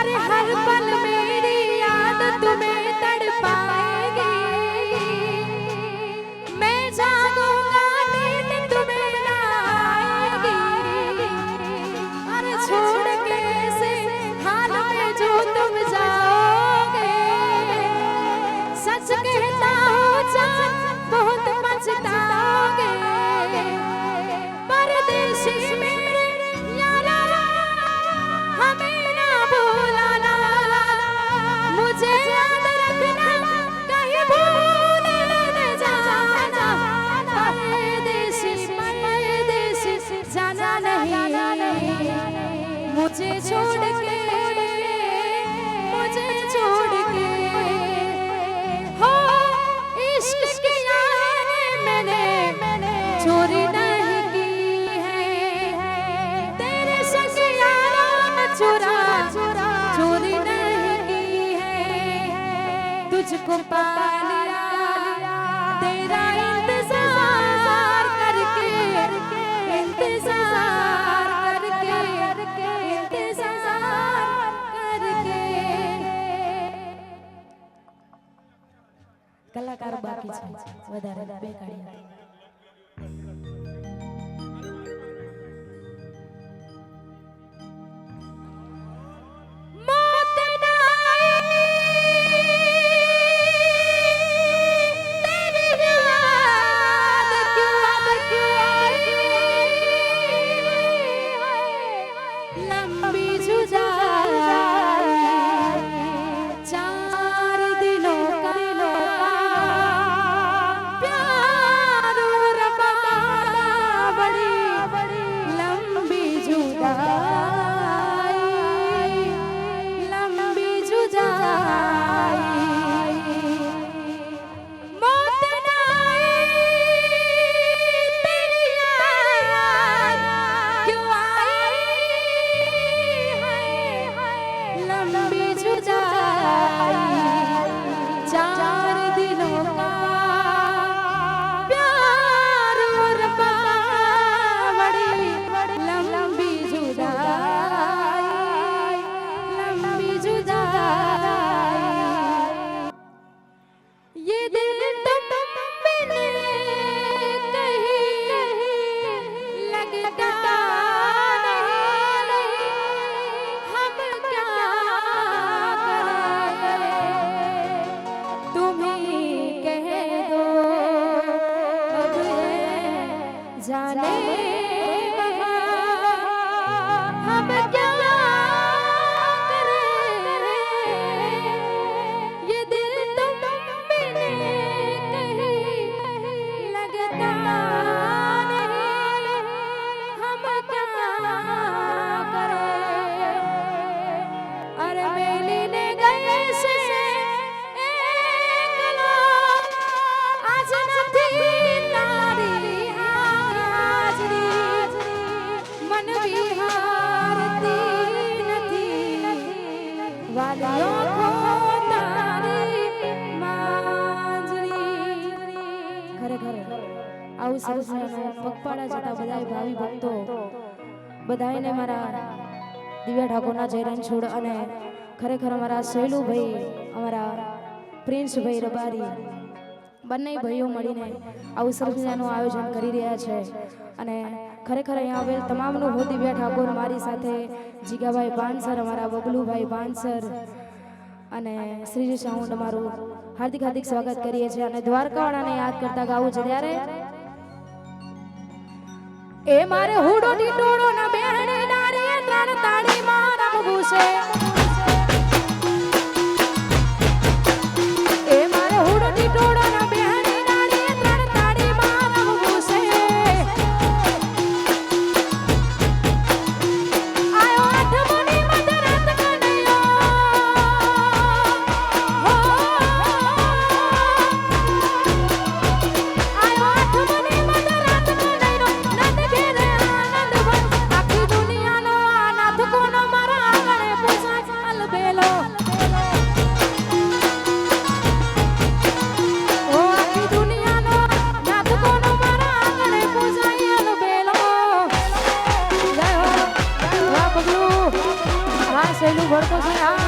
अरे हर पल मेरी याद तुम्हें तड़पाएगी, मैं जागूंगा नींद तुम्हें ना आएगी। अरे छोड़ के ऐसे हाल में जो तुम जाओगे, सच कहता हूँ जान बहुत पछताओगे। परदेसी मेरे यारा हमें ना भूलाना, मुझे याद रखना कहीं भूल न जाना। परदेसी परदेसी जाना नहीं, मुझे छोड़ के हो इश्क की यादें मैंने चोरी नहीं की है, तेरे संग यारा चोरी नहीं की है। तुझको पा लिया तेरा इंतजार करके, इंतजार करके, इंतजार करके। कलाकार बाकी છે વધારે બે કાઢી जाने हम क्या करें, ये दिल तुम बिन कहीं लगता नहीं, हम क्या करें। अरे मिलने गए से एक लोग आज नहीं આવું સરસ પગપાળા જતા બધા ભાવિ ભક્તો બધાને મારા દિવ્યા ઠાકોરના જયરાન છોડ અને ખરેખર અમારા શૈલુભાઈ, અમારા પ્રિન્સભાઈ રબારી બંને ભાઈઓ મળીને આવું સરસ મજાનું આયોજન કરી રહ્યા છે। અને ખરેખર અહીંયા આવેલ તમામનું હું દિવ્યા ઠાકોર, મારી સાથે જીગાભાઈ બાનસર, અમારા બબલુભાઈ બાનસર અને શ્રીજી સાઉન્ડ અમારું હાર્દિક હાર્દિક સ્વાગત કરીએ છીએ। અને દ્વારકાવાળાને યાદ કરતા ગાવું છે ત્યારે એ મારે હુડો ટીટોડો ના બેહણી નારી ત્રણ તાળી માં રમવું છે। એ મારે હુડો ટીટોડો ના બેહણી નારી ત્રણ તાળી માં રમવું છે। આયો આઠમની મધરાત કનૈયો, આયો આઠમની મધરાત કનૈયો, નંદ ઘેરે આનંદ ભર, આખી દુનિયાનો અનાથ કોનો મારા આંગણે પૂછાય અલબેલો। ઓ આખી દુનિયાનો નાથ કોનો મારા આંગણે પૂછાય અલબેલો। જય હો, વાહ બબલુ, હા સહેલું ભડકો છે હા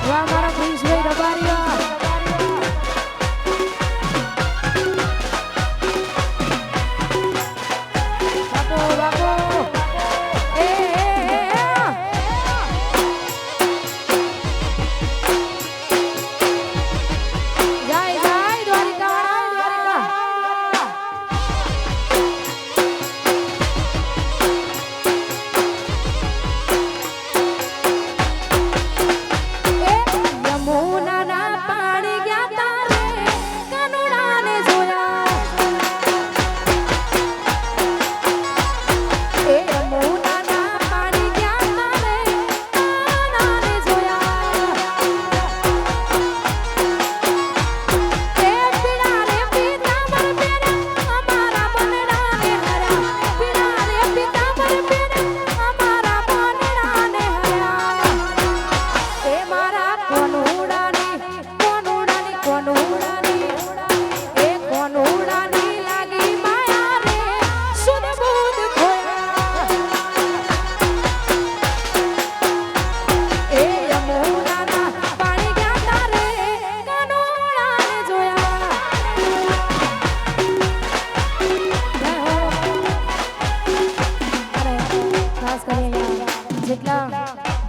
વાહ મારા પ્રિન્સભાઈ રબારીયા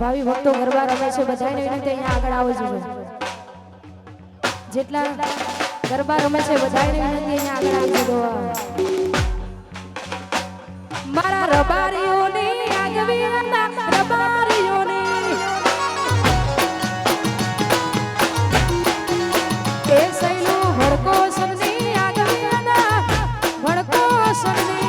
ભાવિ ભક્તો ગરબા રમે છે બધાને વિનંતી અહીંયા આગળ આવો જોઈએ જેટલા ગરબા રમે છે બધાને વિનંતી અહીંયા આગળ આવી જજો મારા રબારીઓની આગવી હતા રબારીઓની એ સૈલો ભડકો સરની આગવી હતા ભડકો સરની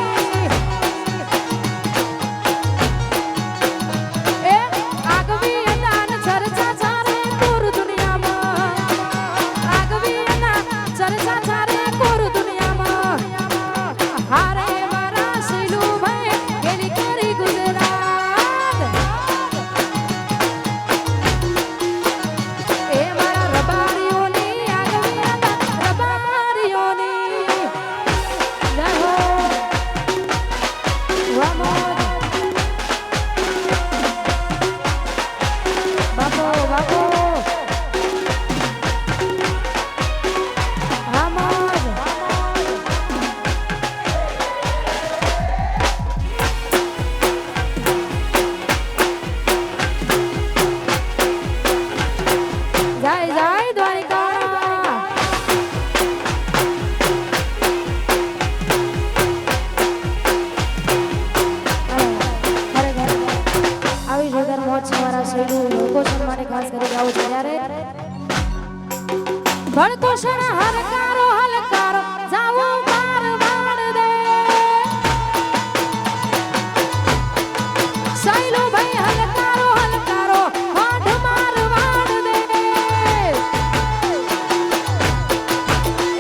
ભડકો સણ હરકારો હલકારો જાવો માર વાડ દે સૈલો ભાઈ હલકારો હલકારો હોઠ માર વાડ દે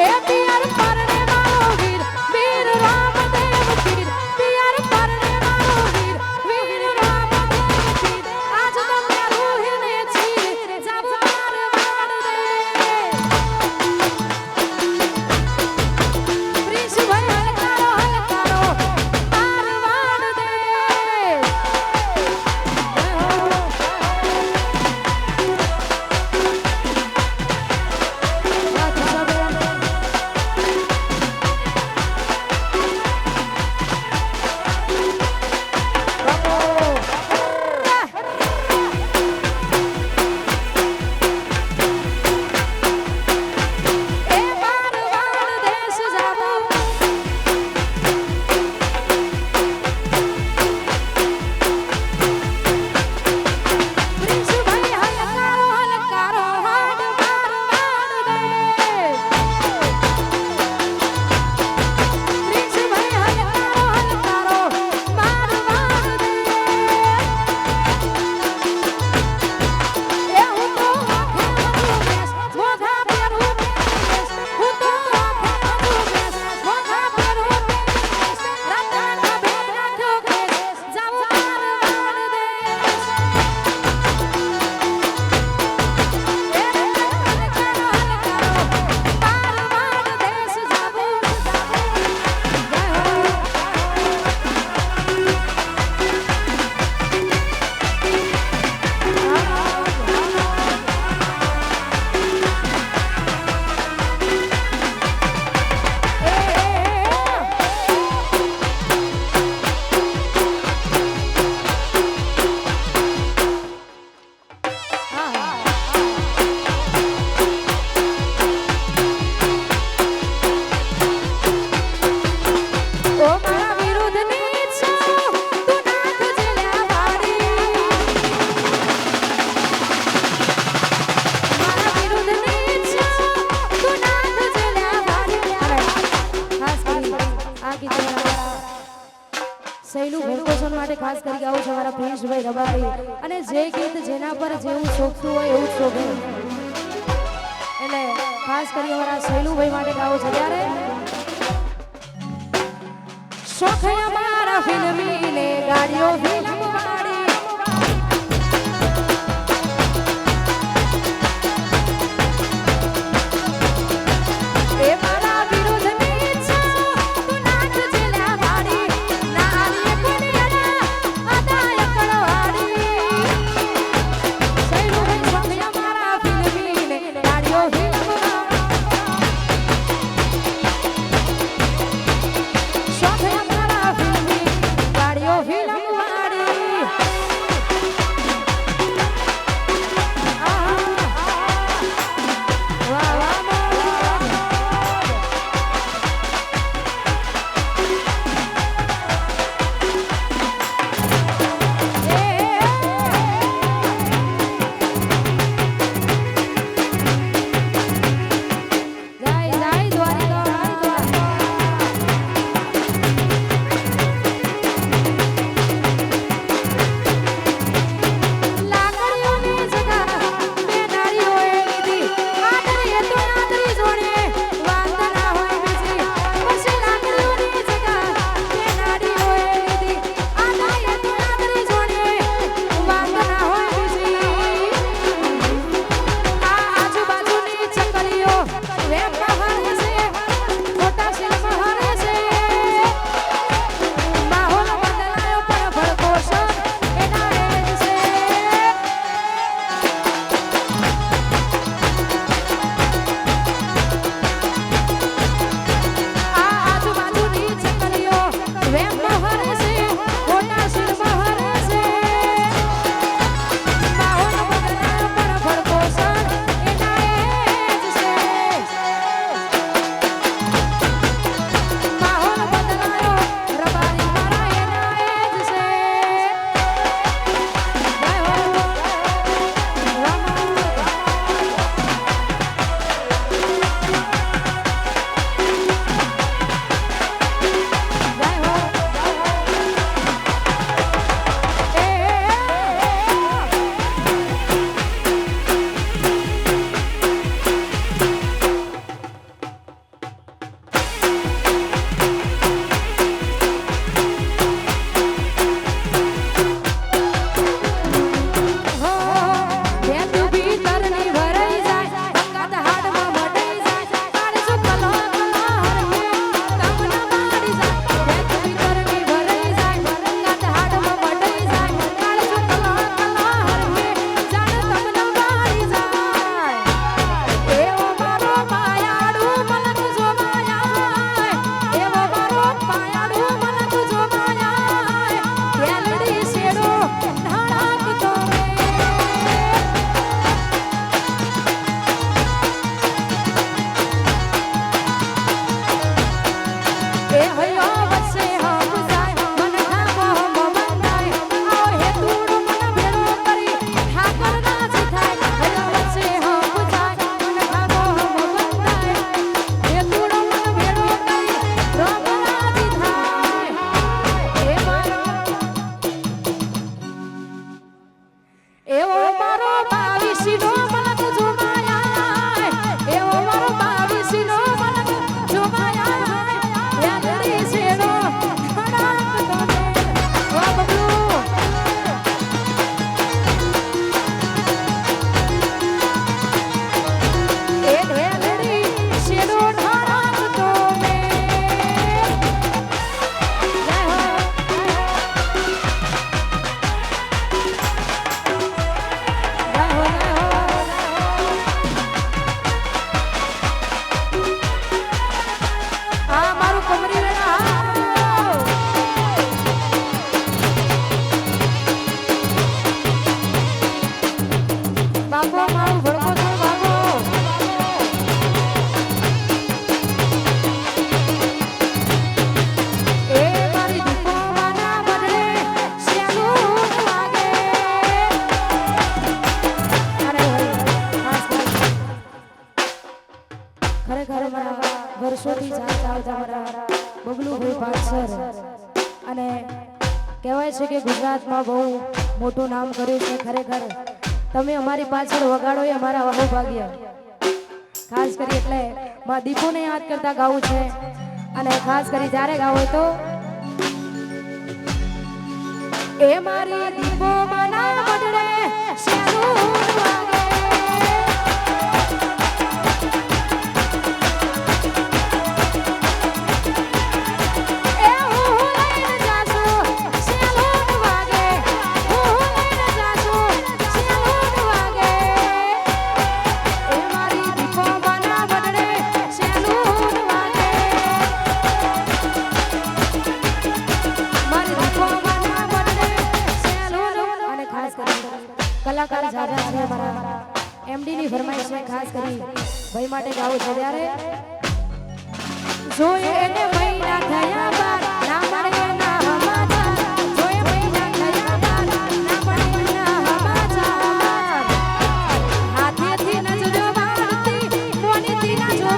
એ પિયર પરણે મારો વીર વીર રામદેવ પીર પિયર પરણે મારો વીર વીર રામદેવ પીર આજ તમને રૂહીને ચીર જાવો માર વાડ દે ખાસ કરી ગાવું છે મારા પ્રિન્સભાઈ રબારી અને જે ગીત જેના પર જેવું શોભતું હોય એવું શોભે એટલે ખાસ કરી અમારા શૈલુભાઈ માટે ગાવું છે ત્યારે શોખ અમારા ફિલ્મી ને ગાડીઓ ફિલ્મવાળી એ મારા વિરુદ્ધની ઈચ્છા તું નાચ જેલા વાળી નારી કુડિયાના આદાય કળવાળી શૈલુભાઈ શોખ અમારા ફિલ્મી ને ગાડીઓ ફિલ્મવાળી શોખ અમારા ફિલ્મી ગાડીઓ ફિલ્મવાળી છે કે ગુજરાતમાં બહુ મોટું નામ કર્યું છે ખરેખર તમે અમારી પાછળ વગાડો એ અમારા બહુ ભાગ્ય ખાસ કરી એટલે માં દીપોને યાદ કરતા ગાવું છે અને ખાસ કરી જ્યારે ગાવો તો એ મારી દીપો માના બડડે શેરું વાગે કલાકાર જાજા છે અમારા એમડી ની ફરમાઈશ છે ખાસ કરી ભાઈ માટે ગાવું છે ત્યારે જોયે એને મહિના થયા બાર ના મળે ના હમાચાર જોયે મહિના થયા બાર ના મળે ના હમાચાર હાથેથી ન જો વાળતી મોનીથી ન જો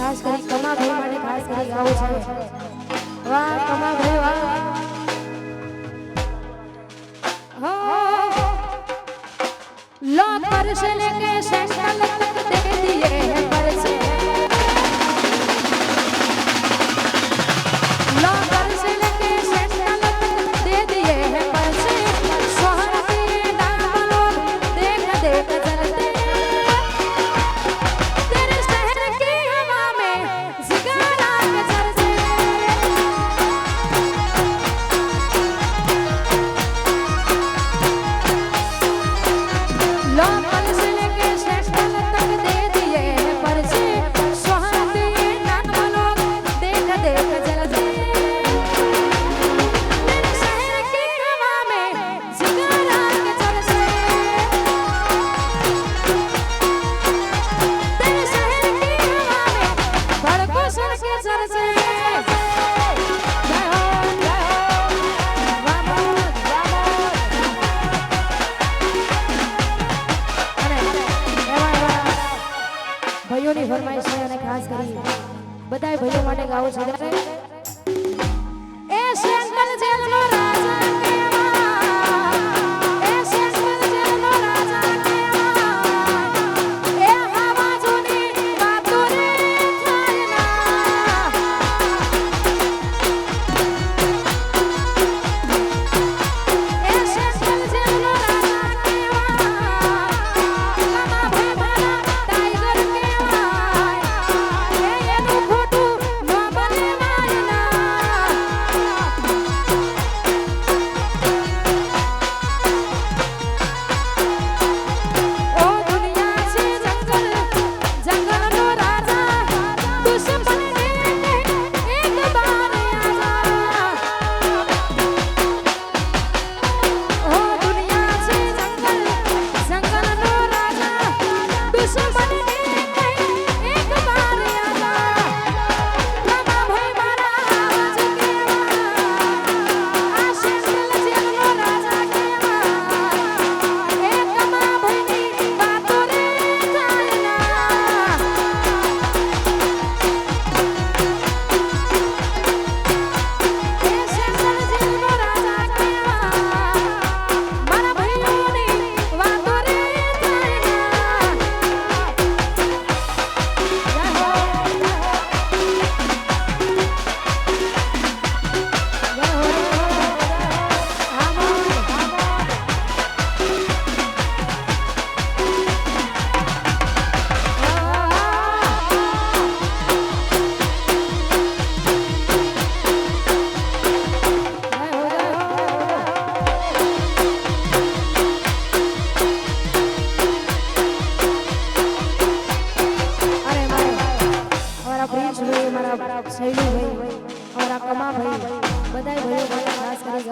ખાસ કરી કમા ભાઈ માટે ખાસ કરી ગાવું છે વાહ કમા ભાઈ વાહ હો લો પરસ લેકે સેंटल तक दे दिए हैं परस लो परस लेके सेंटल तक दे दिए हैं परस शहर के नाम लोग देख देख जलते ભાઈઓની ફરમાઈશ છે અને ખાસ કરી બધાય ભાઈઓ માટે ગાવું છે ત્યારે એ સેન્ટ્રલ જેલનો રાજા કેવા એ સેન્ટ્રલ જેલનો રાજા કેવા એ આવાજોની વાતો રે થાયના એ સેન્ટ્રલ જેલનો રાજા કેવા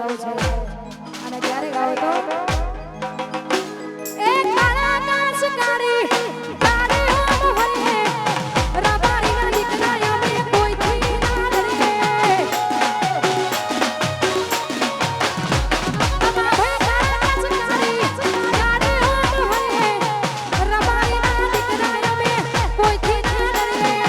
ગાવું છે અને ક્યારે ગાવો તો એ કાળા કાંસકારી તારે ઓમ હરે રબારી ના દીકરા અમે કોઈથી ના ડરીએ અમા ભાઈ કાળા કાંસકારી તારે ઓમ હરે રબારી ના દીકરા અમે કોઈથી ના ડરીએ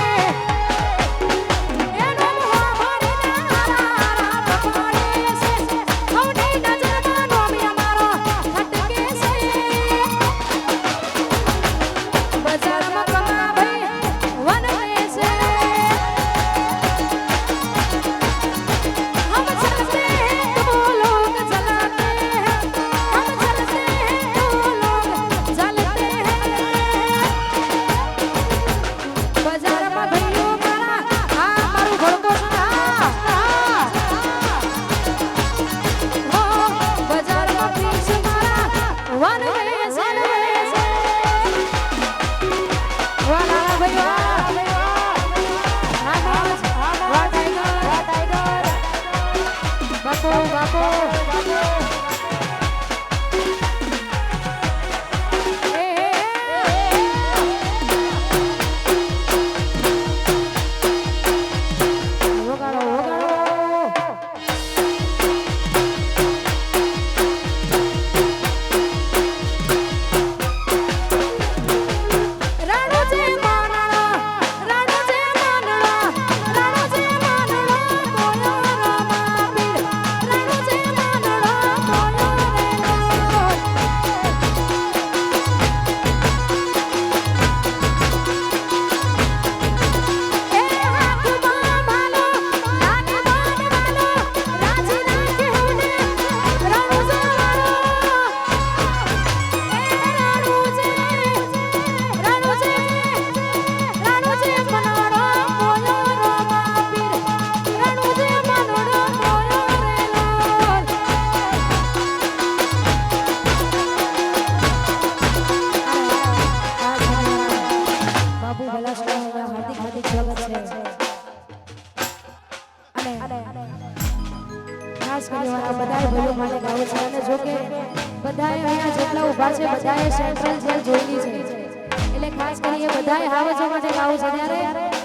સેન્ટ્રલ જેલ જોઈલી છે એટલે ખાસ કરીને બધાએ હાવજો માટે ગાવું છે ત્યારે